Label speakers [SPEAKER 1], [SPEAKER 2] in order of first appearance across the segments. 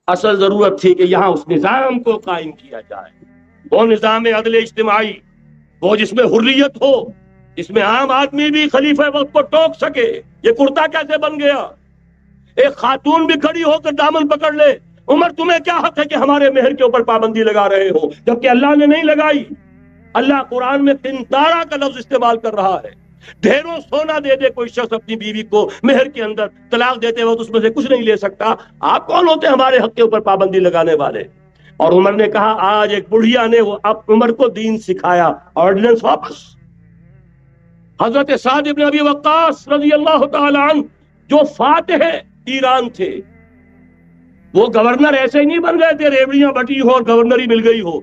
[SPEAKER 1] اصل ضرورت تھی کہ یہاں اس نظام کو قائم کیا جائے، وہ نظام عدل اجتماعی، وہ جس میں حریت ہو، جس میں عام آدمی بھی خلیفہ وقت کو ٹوک سکے۔ یہ کرتا کیسے بن گیا؟ ایک خاتون بھی کھڑی ہو کر دامن پکڑ لے، عمر تمہیں کیا حق ہے کہ ہمارے مہر کے اوپر پابندی لگا رہے ہو، جبکہ اللہ نے نہیں لگائی۔ اللہ قرآن میں قنطارہ کا لفظ استعمال کر رہا ہے۔ ڈھیروں سونا دے دے کوئی شخص اپنی بیوی کو مہر کے اندر، طلاق دیتے وقت اس میں سے کچھ نہیں لے سکتا، آپ کون ہوتے ہمارے حق کے اوپر پابندی لگانے والے؟ اور عمر نے کہا آج ایک بڑھیا نے وہ اب عمر کو دین سکھایا، آرڈیننس واپس۔ حضرت سعد بن ابی وقاص رضی اللہ تعالی عنہ جو فاتح ایران تھے، وہ گورنر ایسے ہی نہیں بن گئے تھے ریوڑیاں بٹی ہو اور گورنری مل گئی ہو،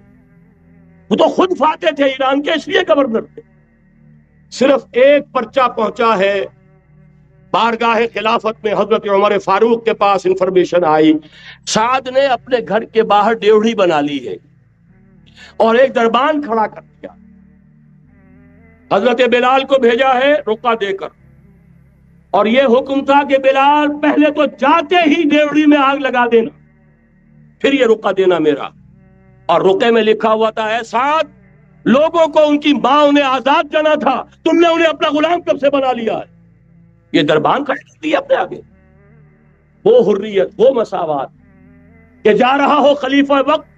[SPEAKER 1] وہ تو خود فاتح تھے ایران کے، اس لیے گورنر تھے۔ صرف ایک پرچہ پہنچا ہے بارگاہ خلافت میں، حضرت عمر فاروق کے پاس انفارمیشن آئی سعد نے اپنے گھر کے باہر ڈیوڑی بنا لی ہے اور ایک دربان کھڑا کر دیا، حضرت بلال کو بھیجا ہے رقعہ دے کر، اور یہ حکم تھا کہ بلال پہلے تو جاتے ہی ڈیوڑی میں آگ لگا دینا، پھر یہ رقعہ دینا میرا۔ اور رقعے میں لکھا ہوا تھا اے سعد، لوگوں کو ان کی ماں انہیں آزاد جانا تھا، تم نے انہیں اپنا غلام کب سے بنا لیا ہے؟ یہ دربان کھڑے کر دیا اپنے آگے۔ وہ حریت، وہ مساوات کہ جا رہا ہو خلیفہ وقت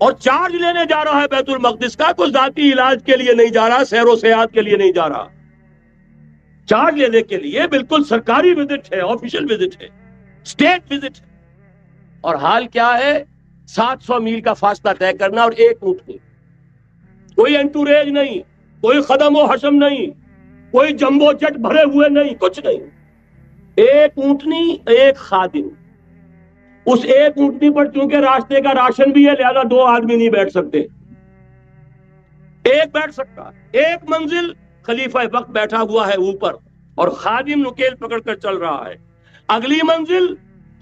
[SPEAKER 1] اور چارج لینے جا رہا ہے بیت المقدس کا، کوئی ذاتی علاج کے لیے نہیں جا رہا، سیر و سیاحت کے لیے نہیں جا رہا، چارج لینے کے لیے بالکل سرکاری وزٹ ہے، آفیشل وزٹ ہے، اسٹیٹ وزٹ ہے۔ اور حال کیا ہے؟ 700 میل کا فاصلہ طے کرنا اور ایک اونٹ نہیں، کوئی انٹوریج نہیں، کوئی خدم و حشم نہیں، کوئی جمبو جٹ بھرے ہوئے نہیں، کچھ نہیں، ایک اونٹنی ایک خادم۔ اس ایک اونٹنی پر چونکہ راستے کا راشن بھی ہے لہذا 2 آدمی نہیں بیٹھ سکتے، ایک بیٹھ سکتا۔ ایک منزل خلیفہ وقت بیٹھا ہوا ہے اوپر اور خادم نکیل پکڑ کر چل رہا ہے، اگلی منزل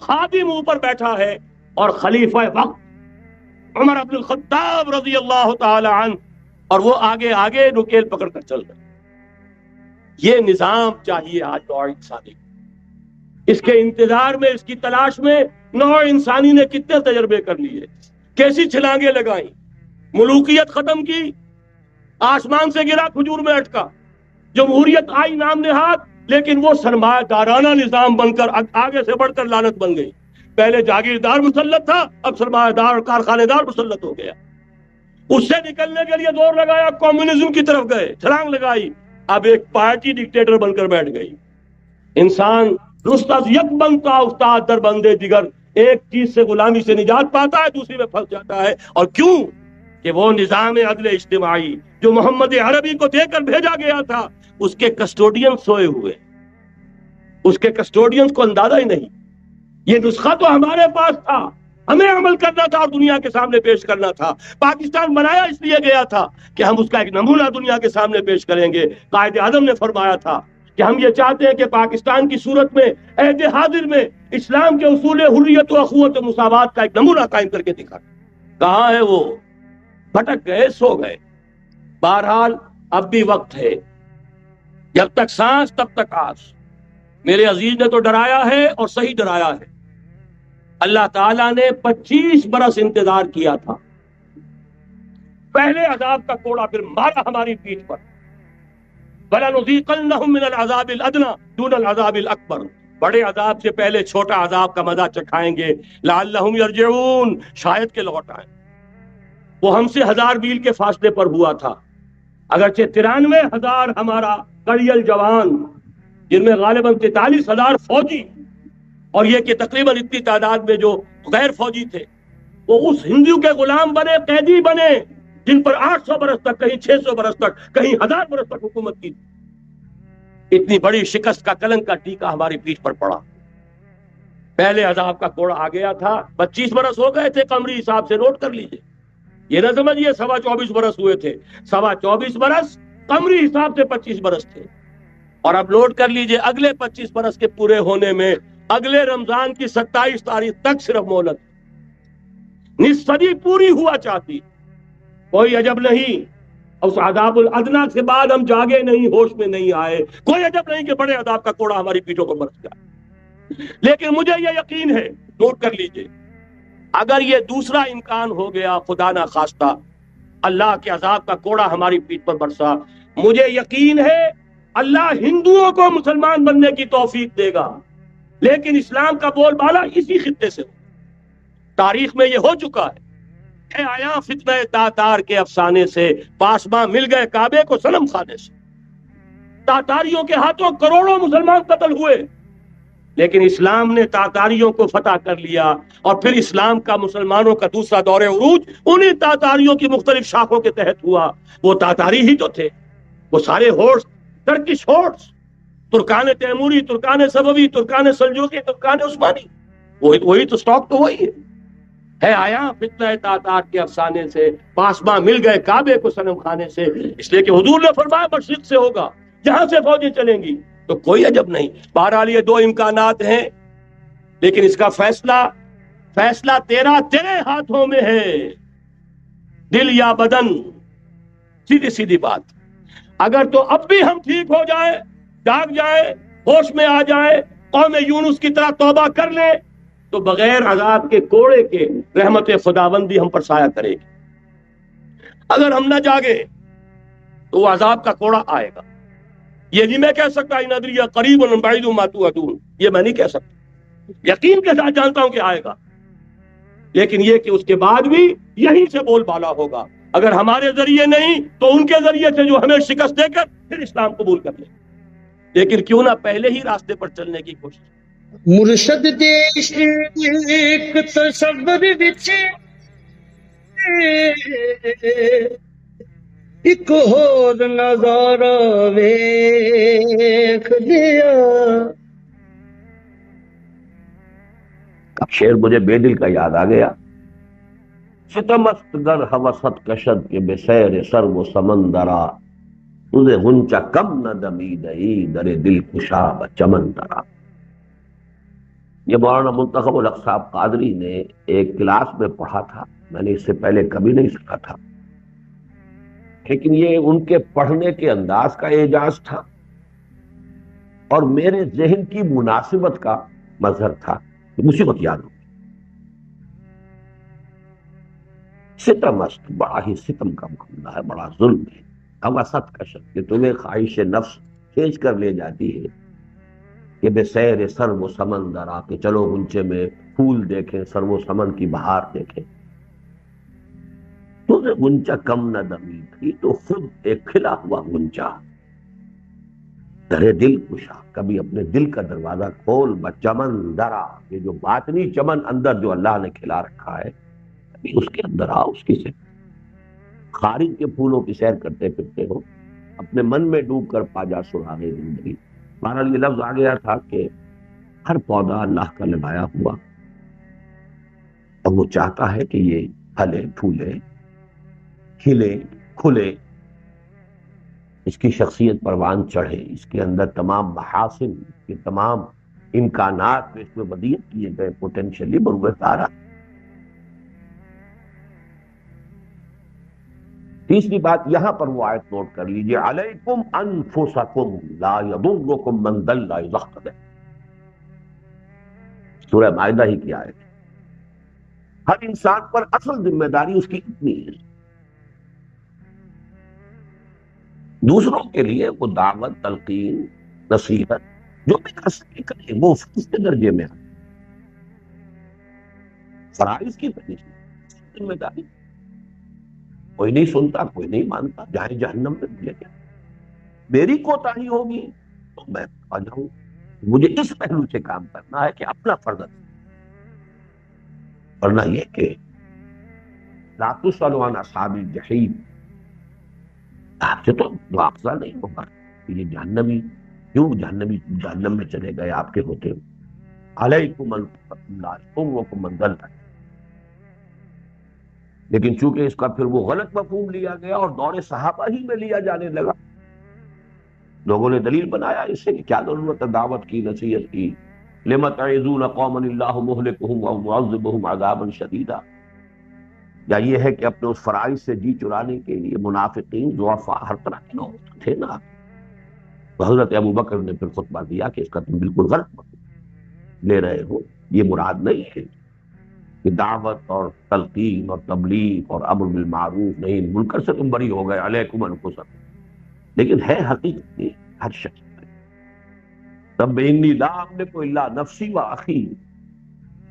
[SPEAKER 1] خادم اوپر بیٹھا ہے اور خلیفہ وقت عمر بن الخطاب رضی اللہ تعالی عنہ اور وہ آگے آگے نکیل پکڑ کر چل رہے۔ یہ نظام چاہیے آج نوع انسانی، اس کے انتظار میں، اس کی تلاش میں نوع انسانی نے کتنے تجربے کر لیے، کیسی چھلانگیں لگائیں، ملوکیت ختم کی، آسمان سے گرا کھجور میں اٹکا، جمہوریت آئی نام نہاد، لیکن وہ سرمایہ دارانہ نظام بن کر آگے سے بڑھ کر لعنت بن گئی۔ پہلے جاگیردار مسلط تھا، اب سرمایہ دار اور کارخانے دار مسلط ہو گیا۔ اس سے نکلنے کے لیے دور لگایا، کمیونزم کی طرف گئے، چھلانگ لگائی، اب ایک پارٹی ڈکٹیٹر بن کر بیٹھ گئی۔ انسان رست از یک بند کا افتاد در بندے دیگر، ایک چیز سے غلامی سے نجات پاتا ہے، دوسری میں پھنس جاتا ہے۔ اور کیوں؟ کہ وہ نظام عدل اجتماعی جو محمد عربی کو دے کر بھیجا گیا تھا، اس کے کسٹوڈین سوئے ہوئے، اس کے کسٹوڈین کو اندازہ ہی نہیں۔ یہ نسخہ تو ہمارے پاس تھا، ہمیں عمل کرنا تھا اور دنیا کے سامنے پیش کرنا تھا۔ پاکستان بنایا اس لیے گیا تھا کہ ہم اس کا ایک نمونہ دنیا کے سامنے پیش کریں گے۔ قائد اعظم نے فرمایا تھا کہ ہم یہ چاہتے ہیں کہ پاکستان کی صورت میں عہد حاضر میں اسلام کے اصول حریت و اخوت و مساوات کا ایک نمونہ قائم کر کے دکھا۔ کہاں ہے وہ؟ بھٹک گئے، سو گئے۔ بہرحال اب بھی وقت ہے، جب تک سانس تب تک آس۔ میرے عزیز نے تو ڈرایا ہے اور صحیح ڈرایا ہے۔ اللہ تعالیٰ نے 25 برس انتظار کیا تھا، پہلے عذاب کا کوڑا پھر مارا ہماری پیٹھ پر۔ وَلَنُذِيقَنَّهُم مِّنَ الْعَذَابِ الْأَدْنَىٰ دُونَ الْعَذَابِ الْأَكْبَرِ، بڑے عذاب سے پہلے چھوٹا عذاب کا مزہ چکھائیں گے، لعلہم یرجعون، شاید کہ لوٹ آئیں۔ وہ ہم سے 1000 میل کے فاصلے پر ہوا تھا، اگرچہ 93,000 ہمارا کڑیل جوان، جن میں غالباً 43,000 فوجی، اور یہ کہ تقریباً اتنی تعداد میں جو غیر فوجی تھے، وہ اس ہندو کے غلام بنے، قیدی بنے، جن پر 800 برس تک، کہیں 600 برس تک، کہیں 1000 برس تک حکومت کی تھی۔ اتنی بڑی شکست کا کلنک کا ٹیکا ہماری پیٹھ پر پڑا۔ پہلے عذاب کا کوڑا آ گیا تھا، 25 برس ہو گئے تھے قمری حساب سے، نوٹ کر لیجئے، یہ نہ سمجھیے 24.25 برس ہوئے تھے، 24.25 برس قمری حساب سے 25 برس تھے۔ اور اب نوٹ کر لیجئے اگلے 25 برس کے پورے ہونے میں اگلے رمضان کی 27 تاریخ تک صرف مہلت، نصف صدی پوری ہوا چاہتی۔ کوئی عجب نہیں اس عذاب الادنا کے بعد ہم جاگے نہیں، ہوش میں نہیں آئے، کوئی عجب نہیں کہ بڑے عذاب کا کوڑا ہماری پیٹھوں پر برس گیا۔ لیکن مجھے یہ یقین ہے، نوٹ کر لیجئے، اگر یہ دوسرا امکان ہو گیا، خدا نہ خواستہ اللہ کے عذاب کا کوڑا ہماری پیٹھ پر برسا، مجھے یقین ہے اللہ ہندوؤں کو مسلمان بننے کی توفیق دے گا، لیکن اسلام کا بول بالا اسی خطے سے ہو۔ تاریخ میں یہ ہو چکا ہے آیا فتنہ تاتار کے افسانے سے، پاسباں مل گئے کعبے کو صنم خانے سے۔ تاتاریوں کے ہاتھوں کروڑوں مسلمان قتل ہوئے، لیکن اسلام نے تاتاریوں کو فتح کر لیا، اور پھر اسلام کا مسلمانوں کا دوسرا دور عروج انہی تاتاریوں کی مختلف شاخوں کے تحت ہوا۔ وہ تاتاری ہی تو تھے، وہ سارے ہورس، ٹرکش ہورس، ترکان تیموری، ترکان سبوی، ترکان سلجوقی، ترکان عثمانی، وہی تو سٹاک تو وہی ہے آیا فتنہ تاتار کے افسانے سے، پاسباں مل گئے کعبے کو صنم خانے سے، اس لیے کہ حضور نے فرمایا مشرق سے ہوگا، جہاں سے فوجیں چلیں گی، تو کوئی عجب نہیں۔ بہرحال یہ دو امکانات ہیں، لیکن اس کا فیصلہ تیرے ہاتھوں میں ہے، دل یا بدن، سیدھی سیدھی بات۔ اگر تو اب بھی ہم ٹھیک ہو جائیں، جاگ جائیں، ہوش میں آ جائیں، قوم یونس کی طرح توبہ کر لیں، تو بغیر عذاب کے کوڑے کے رحمت خداوندی ہم پر سایہ کرے گی۔ اگر ہم نہ جاگے تو وہ عذاب کا کوڑا آئے گا۔ یہ نہیں میں کہہ سکتا ان ادری قریب بعید ما توعدون، یہ میں نہیں کہہ سکتا، یقین کے ساتھ جانتا ہوں کہ آئے گا، لیکن یہ کہ اس کے بعد بھی یہیں سے بول بالا ہوگا، اگر ہمارے ذریعے نہیں تو ان کے ذریعے سے، جو ہمیں شکست دے کر پھر اسلام قبول کر لیں، لیکن کیوں نہ پہلے ہی راستے پر چلنے کی کوشش۔
[SPEAKER 2] مرشد دیش ایک تصور وچ ایک ہور نظارہ ویکھ لیا۔
[SPEAKER 3] شعر مجھے بے دل کا یاد آ گیا۔ ستمست گر ہوست کشد کے بے سیر سر و سمندرا، تجھے غنچہ کم نہ دمیدئی در دل کشا چمن درا۔ یہ مولانا منتخب الحق صاحب قادری نے ایک کلاس میں پڑھا تھا، میں نے اس سے پہلے کبھی نہیں سنا تھا، لیکن یہ ان کے پڑھنے کے انداز کا اعجاز تھا اور میرے ذہن کی مناسبت کا مظہر تھا۔ مصیبت یاد ہو، ستم است، بڑا ہی ستم کا معاملہ ہے، بڑا ظلم ہے۔ اوسط کشد، کہ تمہیں خواہش نفس کھینچ کر لے جاتی ہے کہ بے سیر سر و سمندر آ کے چلو غنچے میں پھول دیکھیں، سر و سمن کی بہار دیکھیں۔ تجھے غنچہ کم نہ دمی تھی، تو خود ایک کھلا ہوا غنچہ درے دل کشا، کبھی اپنے دل کا دروازہ کھول، بچمن درا، یہ جو باطنی چمن اندر جو اللہ نے کھلا رکھا ہے، کبھی اس کے اندر آؤ، اس کی سے خارج کے پھولوں کی سیر کرتے پھرتے ہو، اپنے من میں ڈوب کر پاجا سراغ زندگی۔ بہرحال یہ لفظ آ گیا تھا کہ ہر پودا اللہ کا لگایا ہوا، اور وہ چاہتا ہے کہ یہ پھلے پھولے، کھلے کھلے، اس کی شخصیت پروان چڑھے، اس کے اندر تمام محاسن، اس کے تمام امکانات میں اس میں ودیعت کیے گئے پوٹینشلی بروئے تارا۔ تیسری بات یہاں پر وہ آیت نوٹ کر لیجئے، علیکم انفسکم لا یضرکم من ضل اذا اہتدیتم، سورہ مائدہ ہی کی آیت ہے۔ ہر انسان پر اصل ذمہ داری اس کی اتنی ہے، دوسروں کے لیے وہ دعوت، تلقین، نصیحت جو بھی کر سکے کرے، وہ اس کے درجے میں ہے، فرائض کی ذمہ داری۔ کوئی نہیں سنتا، کوئی نہیں مانتا، جائے جہنم میں ملے گا، میری کوتاہی ہوگی تو میں آ جاؤں۔ مجھے اس پہلو سے کام کرنا ہے کہ اپنا فرض، ورنہ یہ کہ لا تسألوا عن اصحاب الجحیم، آپ سے تو مواخذہ نہیں ہوگا کہ یہ جہنمی کیوں جہنم میں چلے گئے آپ کے ہوتے ہوئے۔ علیکم انفسکم لا یضرکم من ضل، لیکن چونکہ اس کا پھر وہ غلط مفہوم لیا گیا اور دور صحابہ ہی میں لیا جانے لگا، لوگوں نے دلیل بنایا اس سے کہ کیا ضرورت ہے دعوت کی، نصیحت کی، لم تعظون قوما اللہ مہلکہم او معذبہم عذابا شدیدا، یا یہ ہے کہ اپنے اس فرائض سے جی چرانے کے لیے منافقین، ضعفاء، ہر طرح کے لوگ تھے نا۔ تو حضرت ابو بکر نے پھر خطبہ دیا کہ اس کا تم بالکل غلط مفہوم لے رہے ہو، یہ مراد نہیں ہے، کہ دعوت اور تلقین اور تبلیغ اور امر بالمعروف نہیں منکر سے تم بری ہو گئے، علیکم انفسکم، لیکن ہے حقیقت یہ ہر شخص رب انی لا املک الا نفسی و اخی،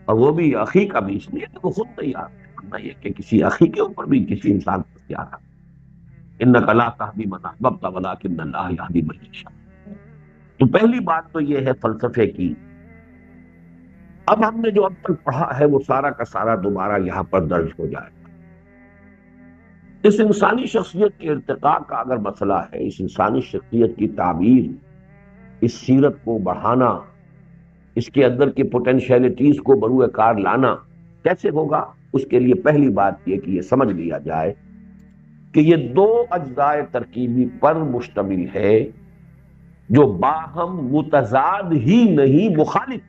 [SPEAKER 3] اور وہ بھی اخی کا بھی اس لیے کہ وہ خود تیار ہے، ورنہ یہ کہ کسی اخی کے اوپر بھی کسی انسان کو اختیار ہے، انک لا تہدی من احببت ولکن اللہ یہدی من یشاء۔ تو پہلی بات تو یہ ہے فلسفے کی۔ اب ہم نے جو اب تک پڑھا ہے وہ سارا کا سارا دوبارہ یہاں پر درج ہو جائے گا۔ اس انسانی شخصیت کے ارتقاء کا اگر مسئلہ ہے، اس انسانی شخصیت کی تعبیر، اس سیرت کو بڑھانا، اس کے اندر کی پوٹینشیلٹیز کو بروئے کار لانا کیسے ہوگا؟ اس کے لیے پہلی بات یہ کہ یہ سمجھ لیا جائے کہ یہ دو اجزاء ترکیبی پر مشتمل ہے جو باہم متضاد ہی نہیں مخالف۔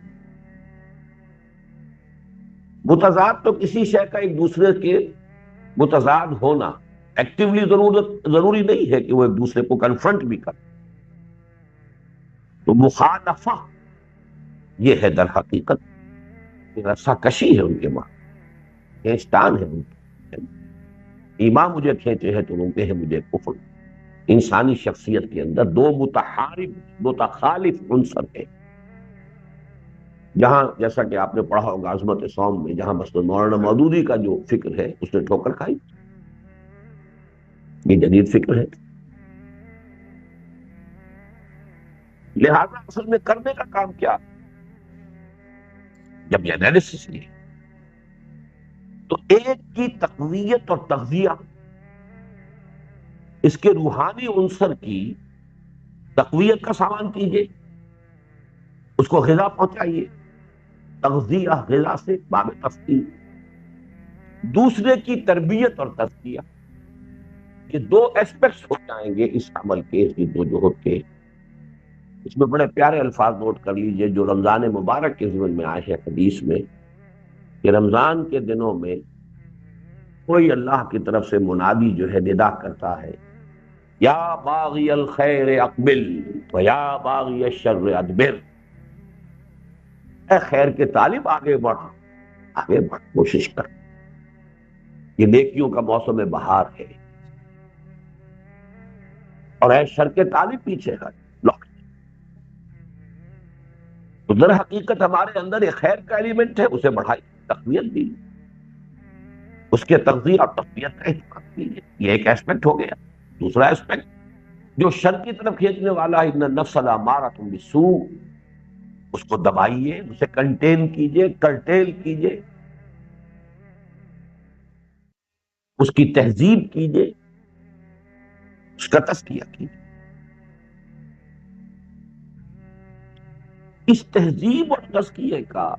[SPEAKER 3] متضاد تو کسی شے کا ایک دوسرے کے متضاد ہونا ایکٹیولی ضروری نہیں ہے کہ وہ ایک دوسرے کو کنفرنٹ بھی کرے، تو مخالفہ یہ ہے در حقیقت رسا کشی ہے ان کے ماں، کھینچتان ہے ان کے، ایمان مجھے کھینچے ہے تو روکے ہیں مجھے کفر۔ انسانی شخصیت کے اندر دو متحارب متخالف عنصر ہے، جہاں جیسا کہ آپ نے پڑھا ہوگا عظمت صوم میں، جہاں مثلا مولانا مودودی کا جو فکر ہے اس نے ٹھوکر کھائی، یہ جدید فکر ہے۔ لہذا اصل میں کرنے کا کام کیا؟ جب یہ انالیسس ہے تو ایک کی تقویت اور تغذیہ، اس کے روحانی عنصر کی تقویت کا سامان کیجئے، اس کو غذا پہنچائیے، تغذیہ غذا سے باب تفصیل۔ دوسرے کی تربیت اور تزکیہ، یہ دو ایسپیکٹس ہو جائیں گے اس عمل کے، اس کی دو جہد کے۔ اس میں بڑے پیارے الفاظ نوٹ کر لیجئے جو رمضان مبارک کے ضمن میں آئے ہیں حدیث میں، کہ رمضان کے دنوں میں کوئی اللہ کی طرف سے منادی جو ہے ندا کرتا ہے، یا باغی الخیر اقبل و یا باغی الشر ادبر، اے خیر کے طالب آگے بڑھ، آگے بڑھ، کوشش کر، یہ نیکیوں کا موسم بہار ہے، اور اے شر کے طالب پیچھے ہٹ، لوٹ۔ تو در حقیقت ہمارے اندر ایک خیر کا ایلیمنٹ ہے، اسے بڑھائی، تقویت دی، اس کے تغذیہ اور تقویت کا اہتمام کیجیے، یہ ایک ایسپیکٹ ہو گیا۔ دوسرا ایسپیکٹ جو شر کی طرف کھینچنے والا ہے، ان النفس لامارۃ بالسوء، اس کو دبائیے، اسے کنٹین کیجیے، کرٹیل کیجیے، اس کی تہذیب کیجیے، اس کا تزکیہ کیجیے۔ اس تہذیب اور تزکیے کا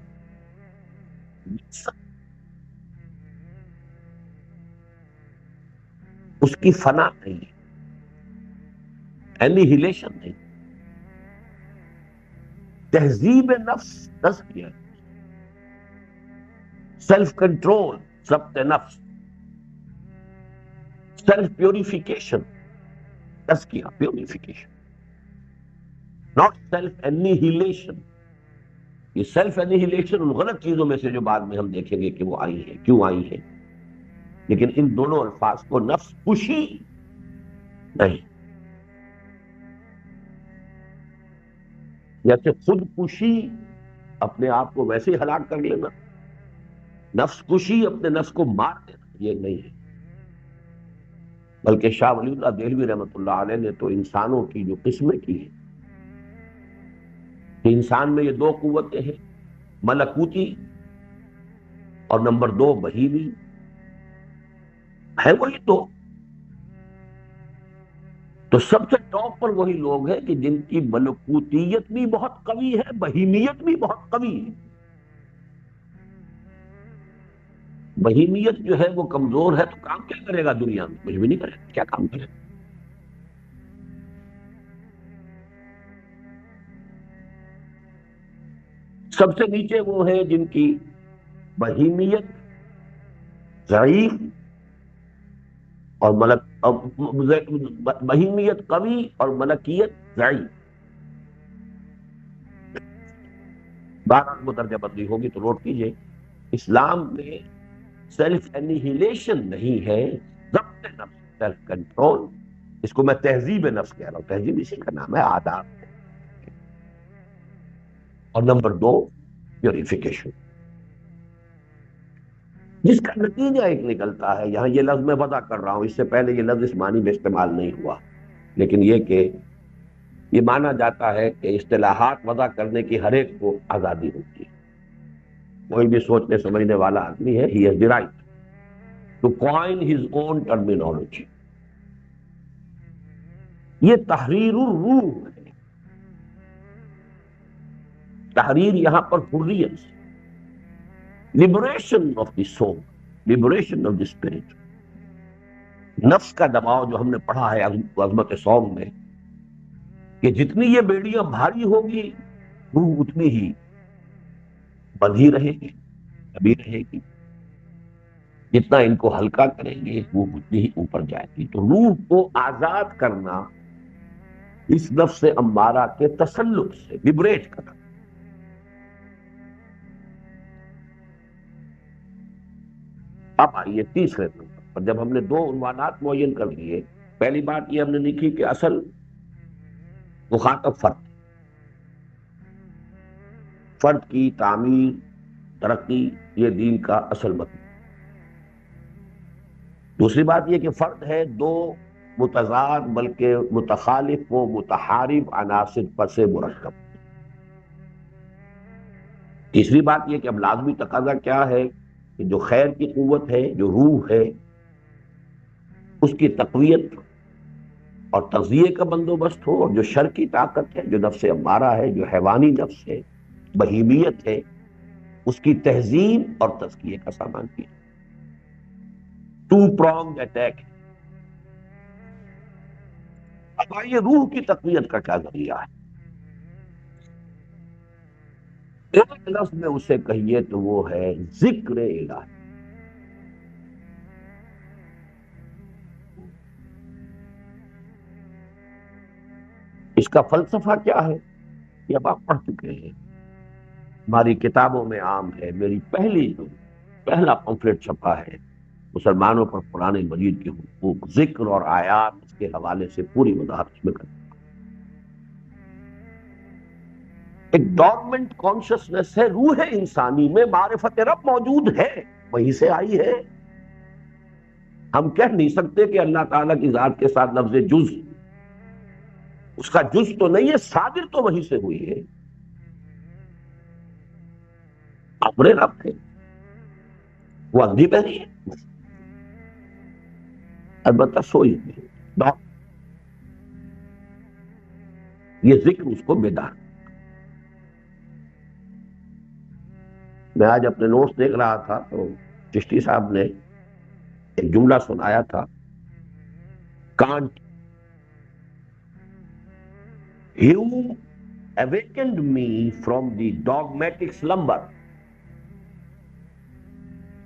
[SPEAKER 3] اس کی فنا نہیں ہے، اینیہیلیشن نہیں، تہذیب نفس، تزکیہ، سیلف کنٹرول، ضبط نفس، سیلف پیوریفیکیشن، تزکیہ، پیوریفیکیشن، ناٹ سیلف اینیہیلیشن۔ یہ سیلف اینیہیلیشن ان غلط چیزوں میں سے جو بعد میں ہم دیکھیں گے کہ وہ آئی ہیں، کیوں آئی ہیں، لیکن ان دونوں الفاظ کو نفس کشی نہیں، جیسے خود کشی اپنے آپ کو ویسے ہی ہلاک کر لینا، نفس کشی اپنے نفس کو مار دینا، یہ نہیں ہے۔ بلکہ شاہ ولی اللہ دہلوی رحمۃ اللہ علیہ نے تو انسانوں کی جو قسمیں کی ہیں کہ انسان میں یہ دو قوتیں ہیں، ملکوتی اور نمبر 2 بہیمی، ہے وہی دو۔ تو سب سے ٹاپ پر وہی لوگ ہیں کہ جن کی ملکوتیت بھی بہت قوی ہے، بہیمیت بھی بہت قوی ہے۔ بہیمیت جو ہے وہ کمزور ہے تو کام کیا کرے گا دنیا میں؟ کچھ بھی نہیں کرے گا، کیا کام کرے گا؟ سب سے نیچے وہ ہیں جن کی بہیمیت ضعیف اور بہیمیت قوی اور ملکیت ضعیف۔ بہرحال وہ درجہ بندی ہوگی تو نوٹ کیجئے اسلام میں سیلف انہیلیشن نہیں ہے، ضبط نفس، سیلف کنٹرول. اس کو میں تہذیب نفس کہہ رہا ہوں. تہذیب اسی کا نام ہے، آداب. اور نمبر 2 پیوریفیکیشن، جس کا نتیجہ ایک نکلتا ہے. یہاں یہ لفظ میں وضع کر رہا ہوں، اس سے پہلے یہ لفظ اس معنی میں استعمال نہیں ہوا، لیکن یہ کہ یہ مانا جاتا ہے کہ اصطلاحات وضع کرنے کی ہر ایک کو آزادی ہوتی ہے. کوئی بھی سوچنے سمجھنے والا آدمی ہے، he has the right to coin his own terminology. یہ تحریر الروح ہے. تحریر یہاں پر حریت سے، liberation of the civil, liberation of the spirit. نفس کا دباؤ جو ہم نے پڑھا ہے عظمت صوم میں، کہ جتنی یہ بیڑیاں بھاری ہوگی روح اتنی ہی بندھی رہے گی، دبی رہے گی. جتنا ان کو ہلکا کریں گے وہ اتنی ہی اوپر جائے گی. تو روح کو آزاد کرنا اس نفس امارہ کے تسلط سے، لبریٹ کرنا. اب آئیے تیسرے نمبر پر. جب ہم نے 2 عنوانات معین کر لیے، پہلی بات یہ ہم نے لکھی کہ اصل مخاطب فرد کی تعمیر، ترقی، یہ دین کا اصل مطلب. دوسری بات یہ کہ فرد ہے 2 متضاد بلکہ متخالف و متحارب عناصر پر سے مرکب. تیسری بات یہ کہ اب لازمی تقاضا کیا ہے کہ جو خیر کی قوت ہے، جو روح ہے، اس کی تقویت اور تغذیے کا بندوبست ہو، اور جو شر کی طاقت ہے، جو نفس امارہ ہے، جو حیوانی نفس ہے، بہیمیت ہے، اس کی تہذیب اور تزکیے کا سامان کیا. 2 pronged اٹیک. اب آئیے روح کی تقویت کا کیا ذریعہ ہے. ایک لفظ میں اسے کہیے تو وہ ہے ذکر الہی. اس کا فلسفہ کیا ہے یہ اب آپ پڑھ چکے ہیں، ہماری کتابوں میں عام ہے. میری پہلا پمفلٹ چھپا ہے مسلمانوں پر قرآن مجید کے حقوق، ذکر اور آیات اس کے حوالے سے پوری وضاحت اس میں کرتا. ایک ڈورمنٹ کانشسنس ہے روح انسانی میں، معرفت رب موجود ہے، وہیں سے آئی ہے. ہم کہہ نہیں سکتے کہ اللہ تعالیٰ کی ذات کے ساتھ لفظ جز، اس کا جز تو نہیں ہے، صادر تو وہیں سے ہوئی ہے. امر رب ہے، وہ اندھی بہری ہے، البتہ سوئی ہے. یہ ذکر اس کو بیدار. میں آج اپنے نوٹس دیکھ رہا تھا تو چشتی صاحب نے ایک جملہ سنایا تھا، can't Hume awakened me from the dogmatic slumber.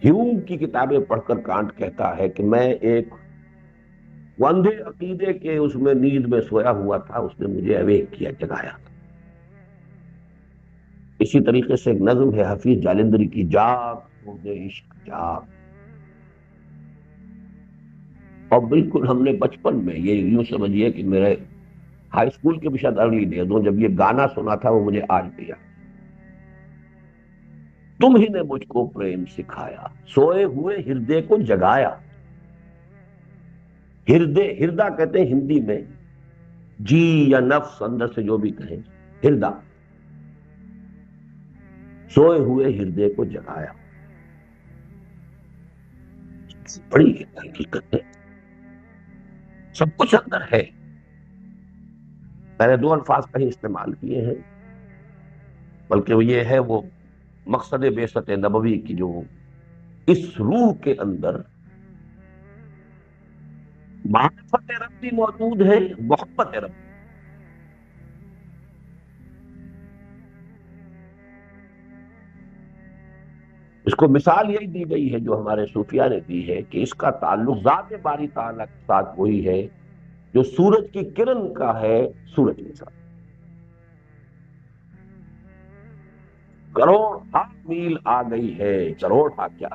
[SPEAKER 3] ہیوم کی کتابیں پڑھ کر کانٹ کہتا ہے کہ میں ایک اندھے عقیدے کے اس میں نیند میں سویا ہوا تھا، اس نے مجھے اویک کیا، جگایا. اسی طریقے سے ایک نظم ہے حفیظ جالندری کی، جاگ سود عشق جاگ. اور بالکل ہم نے بچپن میں یہ یوں سمجھیے کہ میرے ہائی اسکول کے بھی شاید ارلی ڈیزوں جب یہ گانا سنا تھا وہ مجھے آج بھی یاد. تم ہی نے مجھ کو پریم سکھایا، سوئے ہوئے ہردے کو جگایا. ہردا کہتے ہیں ہندی میں جی یا نفس، اندر سے جو بھی کہیں، ہردا. سوئے ہوئے ہردے کو جگایا. بڑی حقیقت ہے، سب کچھ اندر ہے. میں نے 2 الفاظ کہیں استعمال کیے ہیں، بلکہ وہ یہ ہے وہ مقصد بعثت نبوی کی جو اس روح کے اندر معرفت ربی موجود ہے، محبت رب. اس کو مثال یہی دی گئی ہے جو ہمارے صوفیاء نے دی ہے کہ اس کا تعلق ذات باری تعالیٰ کے ساتھ وہی ہے جو سورج کی کرن کا ہے سورج کے ساتھ. کروڑ میل آ گئی ہے. کروڑ کیا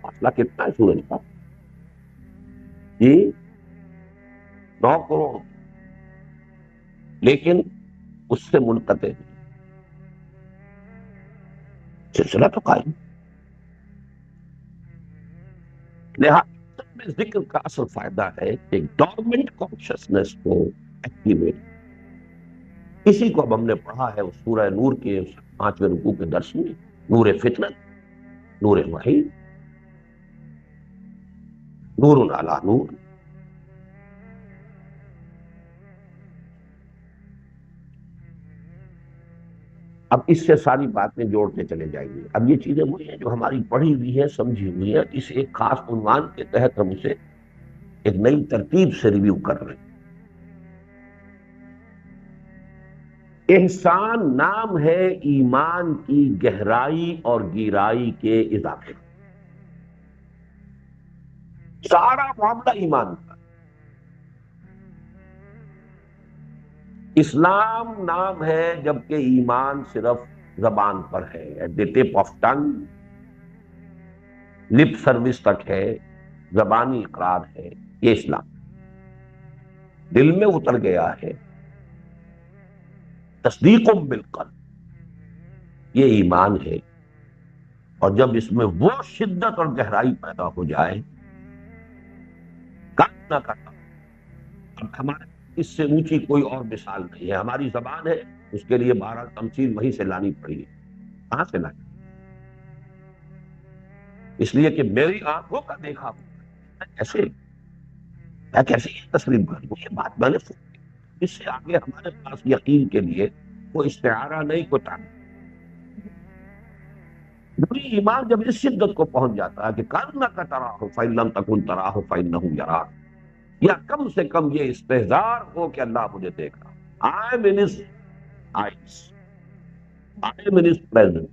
[SPEAKER 3] فاصلہ کتنا ہے سورج کا؟ جی 9 کروڑ، لیکن اس سے منقطع سلسلہ تو قائم. لہٰذا میں ذکر کا اصل فائدہ ہے کہ ڈورمنٹ کانشسنس کو ایکٹیویٹ. اسی کو اب ہم نے پڑھا ہے اس سورہ نور کے 5ویں رکوع کے درس میں. نور فطرت، نور وحی، نور علی نور. اب اس سے ساری باتیں جوڑتے چلے جائیں گے. اب یہ چیزیں وہی ہیں جو ہماری پڑھی ہوئی ہیں، سمجھی ہوئی ہیں. اس ایک خاص عنوان کے تحت ہم اسے ایک نئی ترتیب سے ریویو کر رہے ہیں. احسان نام ہے ایمان کی گہرائی اور گہرائی کے اضافے. سارا معاملہ ایمان کا. اسلام نام ہے جبکہ ایمان صرف زبان پر ہے، at the tip of tongue, lip service تک ہے، زبانی اقرار ہے. یہ اسلام دل میں اتر گیا ہے. تصدیق بالقلب، یہ ایمان ہے. اور جب اس میں وہ شدت اور گہرائی پیدا ہو جائے، کام نہ کرنا. اب ہمارے اس سے اونچی کوئی اور مثال نہیں ہے. ہماری زبان ہے، اس کے لیے 12 تمثیل وہیں سے لانی پڑی ہے. کہاں سے لانی؟ اس لیے کہ میری آنکھوں کا دیکھا کیسے میں کیسے تسلیم کروں؟ یہ بات میں نے سنی. اس سے آگے ہمارے پاس یقین کے لیے کوئی استعارہ نہیں، کوئی تعبیر. پوری ایمان جب اس شدت کو پہنچ جاتا ہے کہ کانک تراہ فإن لم تکن تراہ فإنہ یراک، یا کم سے کم یہ استحضار ہو کہ اللہ مجھے دیکھ رہا. I am in his eyes. I am in his presence.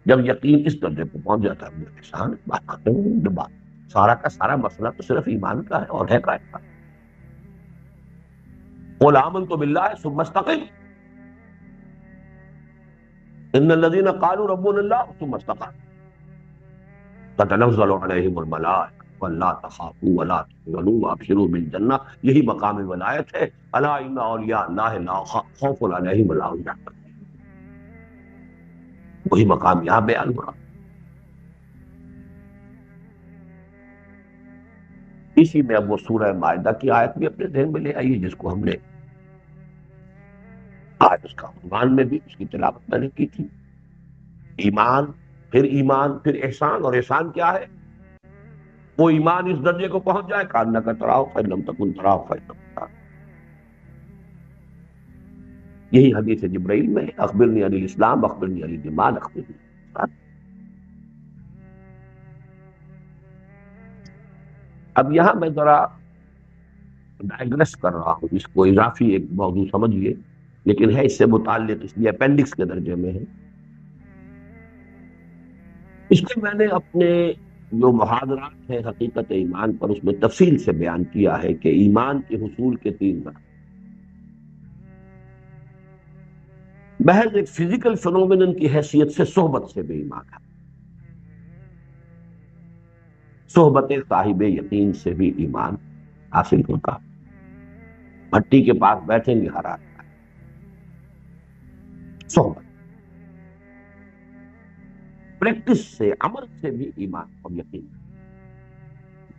[SPEAKER 3] جب یقین اس درجے کو پہنچ جاتا ہے میرے انسان بات کرتے ہیں. بات سارا کا سارا مسئلہ تو صرف ایمان کا ہے اور ہے کا ہے. قل آمنت باللہ ثم استقم، ان الذین قالوا ربنا اللہ ثم استقاموا تتنزل علیہم الملائکۃ ولا تخافوا ولا تحزنوا وابشروا بالجنہ. یہی مقام ولایت ہے. الا ان اولیاء اللہ لا خوف علیہم ولا هم يحزنون. وہی مقام یہاں بیان ہو رہا. اسی میں اب وہ سورہ مائدہ کی آیت بھی اپنے ذہن میں لے آئیے جس کو ہم نے آج اس کا عنوان میں بھی اس کی تلاوت میں نے کی تھی. ایمان، پھر احسان. اور احسان کیا ہے؟ وہ ایمان اس درجے کو پہنچ جائے کانک تراہ فإن لم تکن تراہ فإنہ یراک. یہی حدیث جبرائیل میں ہے، اخبرنی عن الاسلام اخبرنی عن الایمان اخبرنی. اب یہاں میں ذرا ڈائگریس کر رہا ہوں، اس کو اضافی ایک موضوع سمجھیے، لیکن ہے اس سے متعلق، اس لیے اپینڈکس کے درجے میں ہے. اس کو میں نے اپنے جو محاضرات ہیں حقیقت ایمان پر، اس میں تفصیل سے بیان کیا ہے کہ ایمان کے حصول کے 3 درجے. محض ایک فزیکل فینومینن کی حیثیت سے صحبت سے بھی ایمان ہے. صحبت صاحب یقین سے بھی ایمان حاصل ہوتا. مٹی کے پاس بیٹھیں گے ہر آدمی. صحبت، پریکٹس سے، عمل سے بھی ایمان اور یقین.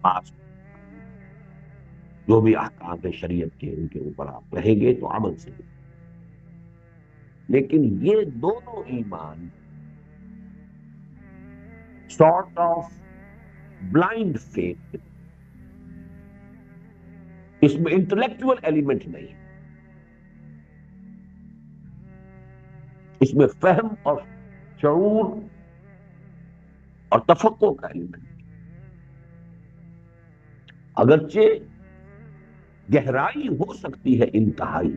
[SPEAKER 3] پاس جو بھی احکام شریعت کے ان کے اوپر آپ رہیں گے تو عمل سے بھی. لیکن یہ دونوں ایمان سارٹ آف بلائنڈ فیتھ، اس میں انٹلیکچوئل ایلیمنٹ نہیں، اس میں فہم اور شعور اور تفقع کا ایلیمنٹ. اگرچہ گہرائی ہو سکتی ہے انتہائی،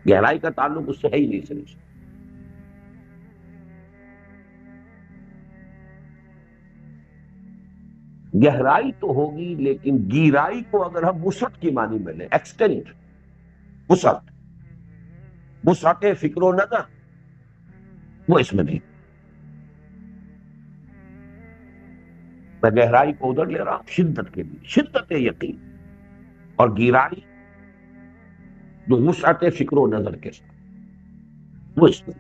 [SPEAKER 3] گہرائی کا تعلق اس سے ہے ہی نہیں صرف. گہرائی تو ہوگی لیکن گیرائی کو اگر ہم وسعت کی معنی میں لیں، ایکسٹینٹ، وسعت، وسعت فکر و نظر وہ اس میں نہیں. میں گہرائی کو ادھر لے رہا ہوں شدت کے لیے، شدت یقین اور گہرائی جو وسعت فکر و نظر کے ساتھ وہ اس میں.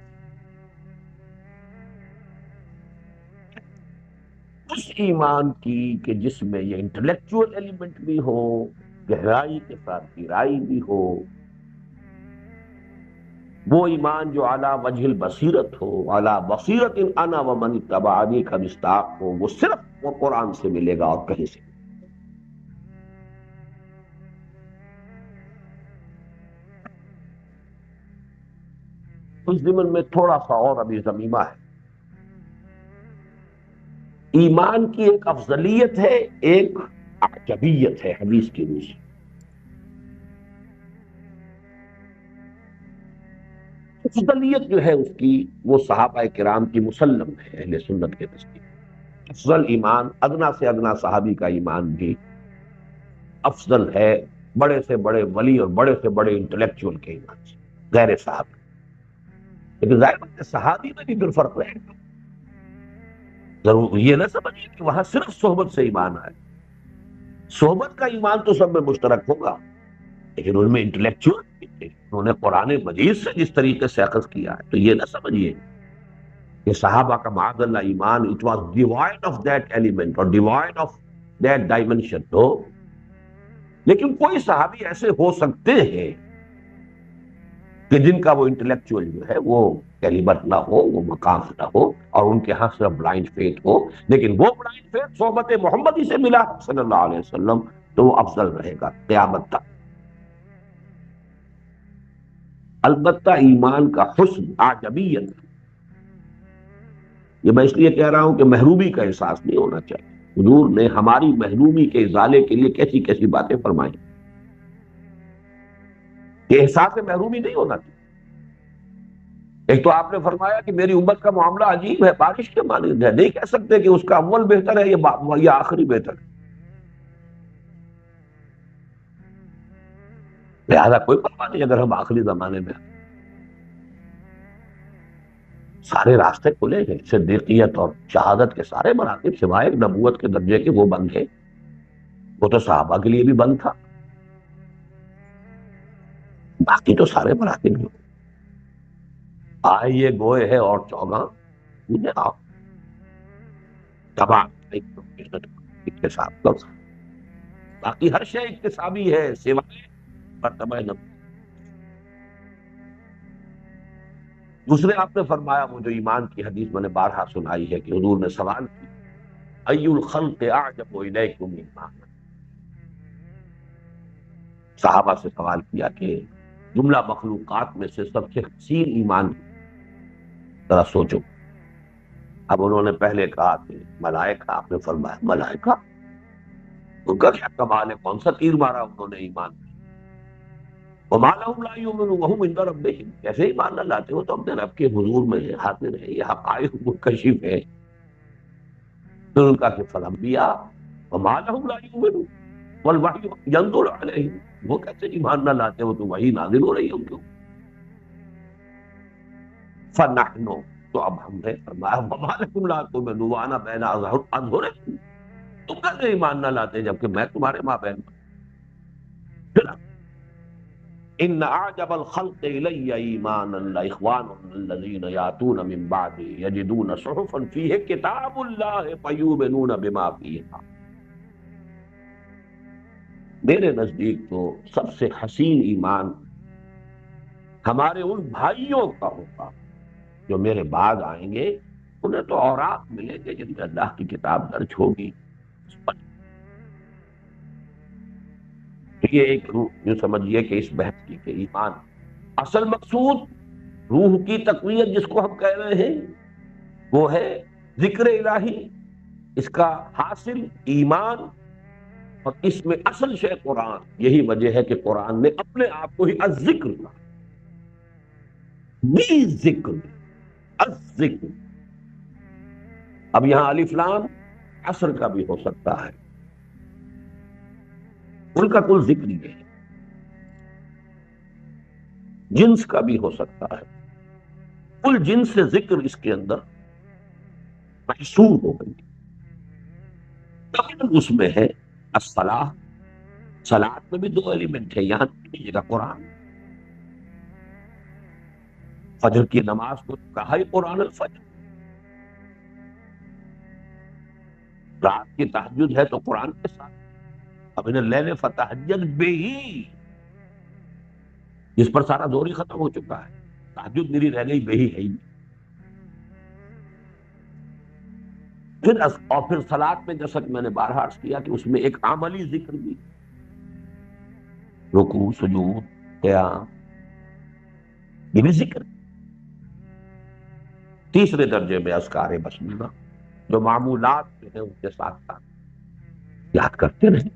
[SPEAKER 3] اس ایمان کی کہ جس میں یہ انٹلیکچوئل ایلیمنٹ بھی ہو، گہرائی کے ساتھ گہرائی بھی ہو، وہ ایمان جو اعلیٰ وجہ البصیرت ہو، اعلیٰ بصیرت انا ومن اتبعنی کا مصداق ہو، وہ صرف وہ قرآن سے ملے گا اور کہیں سے. اس ضمن میں تھوڑا سا اور ابھی ضمیمہ ہے. ایمان کی ایک افضلیت ہے، ایک عجبیت ہے حدیث کی روح سے. افضلیت جو ہے اس کی وہ صحابہ کرام کی مسلم ہے اہل سنت کے نزدیک. افضل ایمان ادنا سے ادنا صحابی کا ایمان بھی افضل ہے بڑے سے بڑے ولی اور بڑے سے بڑے انٹلیکچوئل کے ایمان سے غیر صحابی. لیکن ظاہر بات ہے صحابی میں بھی پھر فرق رہے گا. ضرور یہ نہ سمجھیے کہ وہاں صرف صحبت سے ایمان آئے. صحبت کا ایمان تو سب میں مشترک ہوگا، لیکن ان میں انٹلیکچوئل انہوں نے قرآن مجید سے جس طریقے سے اخذ کیا ہے تو یہ نہ سمجھیے کہ صحابہ کا معاذ اللہ ایمان it was divide of that element اور ڈیوائڈ آف دیٹ ڈائمنشن. تو لیکن کوئی صحابی ایسے ہو سکتے ہیں کہ جن کا وہ انٹلیکچوئل جو ہے وہ کیلیبر نہ ہو، وہ مقام نہ ہو، اور ان کے ہاں صرف بلائنڈ فیتھ ہو، لیکن وہ بلائنڈ فیتھ صحبت محمدی سے ملا صلی اللہ علیہ وسلم تو وہ افضل رہے گا قیامت تک. البتہ ایمان کا حسن عجبیت، یہ میں اس لیے کہہ رہا ہوں کہ محرومی کا احساس نہیں ہونا چاہیے. حضور نے ہماری محرومی کے ازالے کے لیے کیسی کیسی باتیں فرمائی. یہ احساس محرومی نہیں ہونا چاہیے. ایک تو آپ نے فرمایا کہ میری امت کا معاملہ عجیب ہے، بارش کے مانند ہے. نہیں کہہ سکتے کہ اس کا اول بہتر ہے یا آخری بہتر ہے. لہذا کوئی پرواہ نہیں اگر ہم آخری زمانے میں سارے راستے کھلے ہیں. صدیقیت اور شہادت کے سارے مراتب سوائے نبوت کے درجے کے وہ بند ہیں. وہ تو صحابہ کے لیے بھی بند تھا، باقی تو سارے مراتب ہیں. آئیے گوئے ہے اور چوگاں مجھے آؤ تباہ اکتساب کرو. باقی ہر شے اکتسابی ہے سوائے مرتبہ نبوت. دوسرے آپ نے فرمایا وہ جو ایمان کی حدیث میں نے بارہا سنائی ہے کہ حضور نے سوال کیا ای الخلق اعجب الیکم ایمان. صحابہ سے سوال کیا کہ جملہ مخلوقات میں سے سب سے حسین ایمان ذرا سوچو. اب انہوں نے پہلے کہا کہ ملائکہ. آپ نے فرمایا ملائکہ ان کا کیا کمال ہے، کون سا تیر مارا انہوں نے ایمان میں. وما لهم لا يؤمنون وهم عند ربهم، کیسے ایمان نہ لاتے ہو تو اپنے رب کے حضور میں حاضر ہے. یہ حقائق منکشف ہے. تو ان کا کہ فالانبیاء وما لهم لا يؤمنون والوحی ينزل علیہم، وہ کیسے ایمان نہ لاتے ہو تو وحی نازل ہو رہی ہے ان کو. فنحن، تو اب ہم نے فرمایا وما لكم لا تؤمنون وانا بین اظہرکم، تم کیسے ایمان نہ لاتے جبکہ میں تمہارے مابین. ان اعجب الخلق الی ایمانا لاخوان الذین یاتون من بعد یجدون صحفا فیہ کتاب اللہ فیؤمنون بما فیہا. میرے نزدیک تو سب سے حسین ایمان ہمارے ان بھائیوں کا ہوگا جو میرے بعد آئیں گے. انہیں تو اوراق ملیں گے جن میں اللہ کی کتاب درج ہوگی. یہ ایک روح یوں سمجھیے کہ اس بحث کی کہ ایمان اصل مقصود روح کی تقویت جس کو ہم کہہ رہے ہیں وہ ہے ذکر الہی. اس کا حاصل ایمان، اور اس میں اصل شے قرآن. یہی وجہ ہے کہ قرآن نے اپنے آپ کو ہی الذکر کہا. بھی ذکر الذکر. اب یہاں الف لام عصر کا بھی ہو سکتا ہے، ان کا کل ذکر ہی ہے. جنس کا بھی ہو سکتا ہے، کل جنس سے ذکر اس کے اندر محصور ہو گئی، لیکن اس میں ہے الصلاۃ، صلاۃ میں بھی دو ایلیمنٹ ہے، یہاں کی جگہ قرآن، فجر کی نماز کو کہا ہی قرآن الفجر، رات کی تہجد ہے تو قرآن کے ساتھ، اب انہیں لیل فتہجد بہی، جس پر سارا دور ہی ختم ہو چکا ہے، تہجد میری رہ گئی بہی ہے ہی نہیں۔ اور پھر صلاۃ میں جیسا کہ میں نے بارہا عرض کیا کہ اس میں ایک عملی ذکر بھی، رکوع، سجود، قیام، یہ بھی ذکر۔ تیسرے درجے میں اذکار مسنونہ، جو معمولات جو ہیں ان کے ساتھ ساتھ یاد کرتے رہیں۔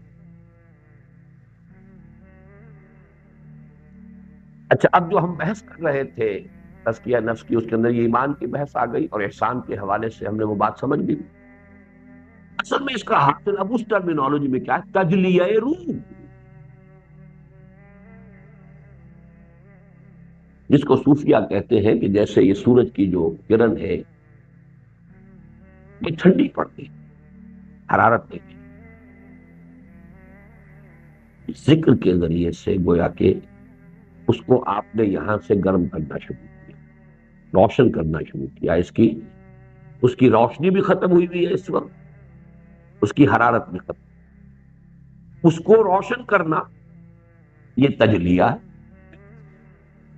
[SPEAKER 3] اچھا، اب جو ہم بحث کر رہے تھے تزکیہ نفس کی، اس کے اندر یہ ایمان کی بحث آ گئی، اور احسان کے حوالے سے ہم نے وہ بات سمجھ لی۔ اصل میں اس کا حاصل اب اس ٹرمینالوجی میں کیا ہے؟ تجلیہ روح، جس کو صوفیہ کہتے ہیں کہ جیسے یہ سورج کی جو کرن ہے یہ ٹھنڈی پڑتی، حرارت دیتی، ذکر کے ذریعے سے گویا کہ اس کو آپ نے یہاں سے گرم کرنا شروع کیا، روشن کرنا شروع کیا، اس کی روشنی بھی ختم ہوئی ہوئی ہے اس وقت، اس کی حرارت بھی ختم، اس کو روشن کرنا یہ تجلیہ ہے۔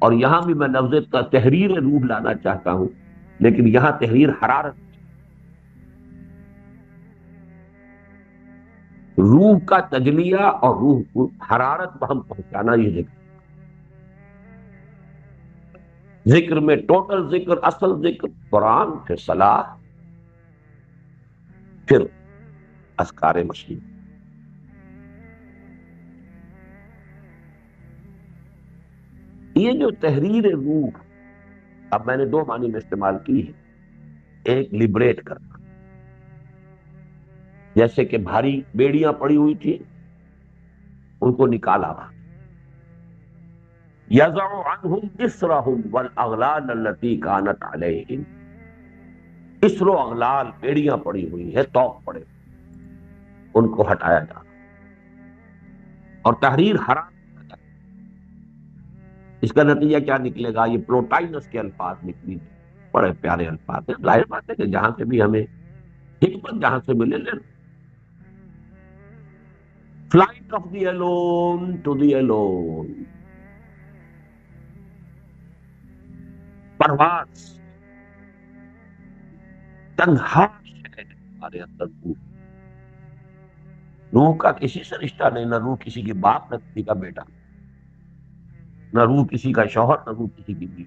[SPEAKER 3] اور یہاں بھی میں لفظ تحریر روح لانا چاہتا ہوں، لیکن یہاں تحریر حرارت، روح کا تجلیہ اور روح کو حرارت بہم پہنچانا، یہ ذکر میں ٹوٹل ذکر، اصل ذکر قرآن، پھر صلاۃ، پھر اذکار مسنون۔ یہ جو تحریر روح، اب میں نے دو معنی میں استعمال کی ہے، ایک لبریٹ کرنا، جیسے کہ بھاری بیڑیاں پڑی ہوئی تھی ان کو نکالا، یضع عنہم اسرہم والاغلال التي كانت علیہم، اسر و اغلال، بیڑیاں پڑی ہوئی ہے، طوق پڑے، ان کو ہٹایا جا، اور تحریر حرام۔ اس کا نتیجہ کیا نکلے گا؟ یہ پلوٹائنس کے الفاظ نکلی، بڑے پیارے الفاظ ہیں، ظاہر بات ہے کہ جہاں سے بھی ہمیں حکمت جہاں سے ملے لے، flight of the alone to the alone, پرواز تنہا ہے ہمارے اندر، روح کا کسی سے رشتہ نہیں، نہ روح کسی کے باپ، نہ کسی کا بیٹا، نہ روح کسی کا شوہر، نہ روح کسی کی بیوی،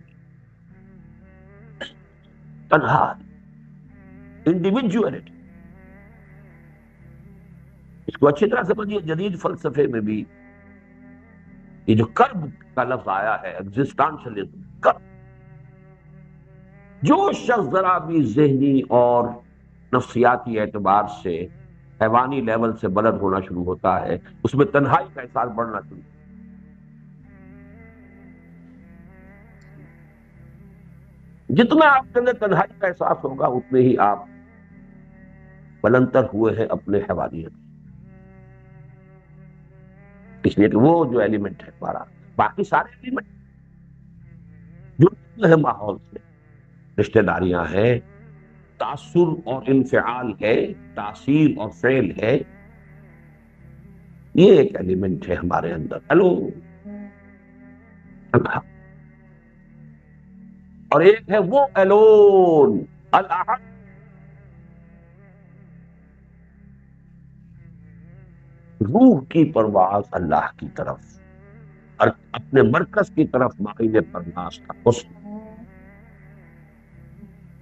[SPEAKER 3] تنہا انڈیویجولیٹی۔ اس کو اچھی طرح سمجھیے، جدید فلسفے میں بھی یہ جو کرب کا لفظ آیا ہے، ایگزسٹانشلزم، کرب، جو شخص ذرا بھی ذہنی اور نفسیاتی اعتبار سے حیوانی لیول سے بلند ہونا شروع ہوتا ہے، اس میں تنہائی کا احساس بڑھنا شروع ہوتا ہے۔ جتنا آپ کے اندر تنہائی کا احساس ہوگا اتنے ہی آپ بلندتر ہوئے ہیں اپنے حیوانیت، اس لیے کہ وہ جو ایلیمنٹ ہے ہمارا، باقی سارے ایلیمنٹ جو ہے ماحول سے، رشتہ داریاں ہیں، تاثر اور انفعال ہے، تاثیر اور فعل ہے، یہ ایک ایلیمنٹ ہے ہمارے اندر، اور ایک ہے وہ الون، الاحد، روح کی پرواز اللہ کی طرف، اور اپنے مرکز کی طرف مائل پرواز کا حسن،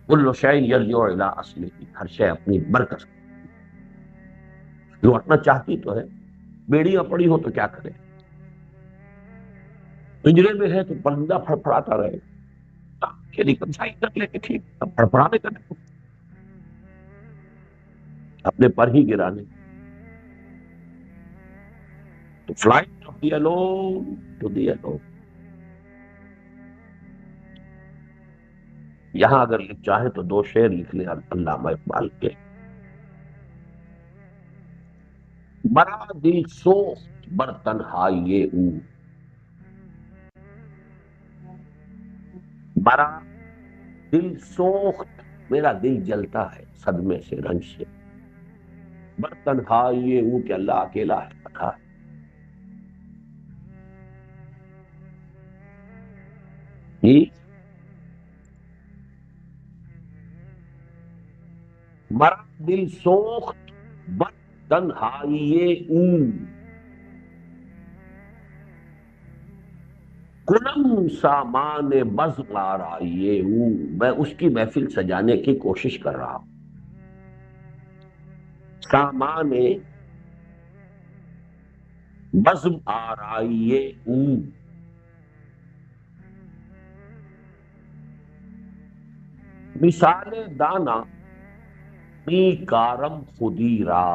[SPEAKER 3] کل شیء یرجع الی اصلہ، ہر شے اپنی مرکز لوٹنا چاہتی تو ہے، بیڑیاں پڑی ہو تو کیا کرے، پنجرے میں ہے تو پرندہ پھڑپھڑاتا رہے، ریکنسائی کر لے کہ ٹھیک، اب پھڑپڑانے کا نہیں، اپنے پر ہی گرانے، تو flight of the alone to the alone, یہاں اگر چاہے تو دو شعر لکھ لیں علامہ اقبال کے. مرا دل سوخت بر تنہائی او، مرا دل سوخت، میرا دل جلتا ہے صدمے سے، رنج سے، بر تنہائی او، کہ اللہ اکیلا ہے، رکھا ہے. مرا دل سوخت بر تنہائی او، کنم سامان بزم آرائیے او، میں اس کی محفل سجانے کی کوشش کر رہا ہوں. سامان بزم آرائیے او، مثال دانا می کارم خودی را،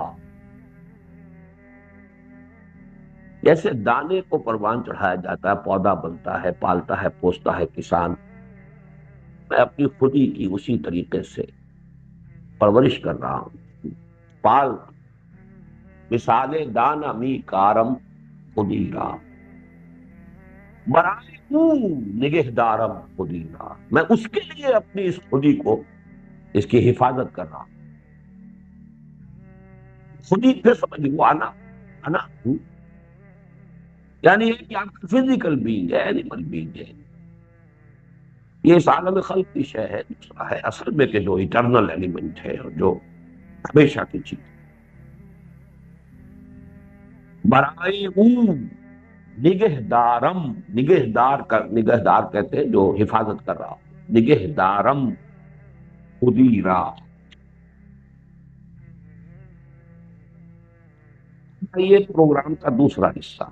[SPEAKER 3] جیسے دانے کو پروان چڑھایا جاتا ہے، پودا بنتا ہے، پالتا ہے، پوستا ہے کسان، میں اپنی خودی کی اسی طریقے سے پرورش کر رہا ہوں، پال. مثال دانا می کارم خودی را، برائے او نگہدارم خودی را، میں اس کے لیے اپنی اس خودی کو، اس کی حفاظت کر رہا ہوں. خودی پھر سمجھ وہ انا ہوں، یعنی ایک فزیکل بینگ ہے، اینیمل بینگ ہے، یہ اس عالم خلق کی شے ہے. دوسرا ہے اصل میں کہ جو ایٹرنل ایلیمنٹ ہے، اور جو ہمیشہ کی چیز. برائے او نگہدارم، نگہدار کہتے ہیں جو حفاظت کر رہا ہو، نگہدارم خودی را. یہ پروگرام کا دوسرا حصہ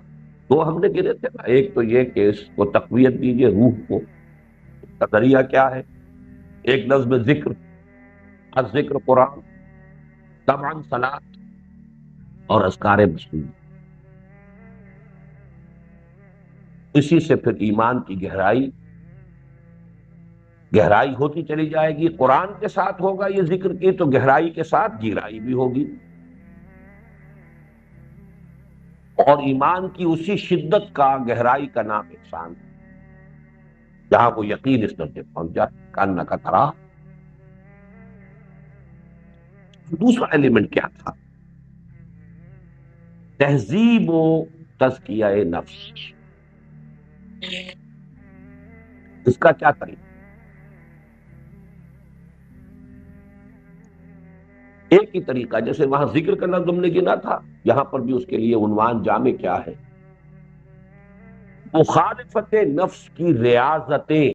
[SPEAKER 3] دو ہم نے گرے تھے نا. ایک تو یہ کہ اس کو تقویت دیجیے روح کو، اس کا ذریعہ کیا ہے؟ ایک نظم ذکر، الذکر قرآن، طبعاً صلاۃ اور اذکار مسنون. اسی سے پھر ایمان کی گہرائی ہوتی چلی جائے گی. قرآن کے ساتھ ہوگا یہ ذکر کی تو گہرائی کے ساتھ گہرائی بھی ہوگی، اور ایمان کی اسی شدت کا، گہرائی کا نام احسان، جہاں وہ یقین اس درجے پہنچ جائے کانک ترا. دوسرا ایلیمنٹ کیا تھا؟ تہذیب و تزکیہ نفس. اس کا کیا طریقہ؟ ایک ہی طریقہ، جیسے وہاں ذکر کا لفظ ہم نے گنا تھا، یہاں پر بھی اس کے لیے عنوان جامع کیا ہے؟ مخالفت نفس کی ریاضتیں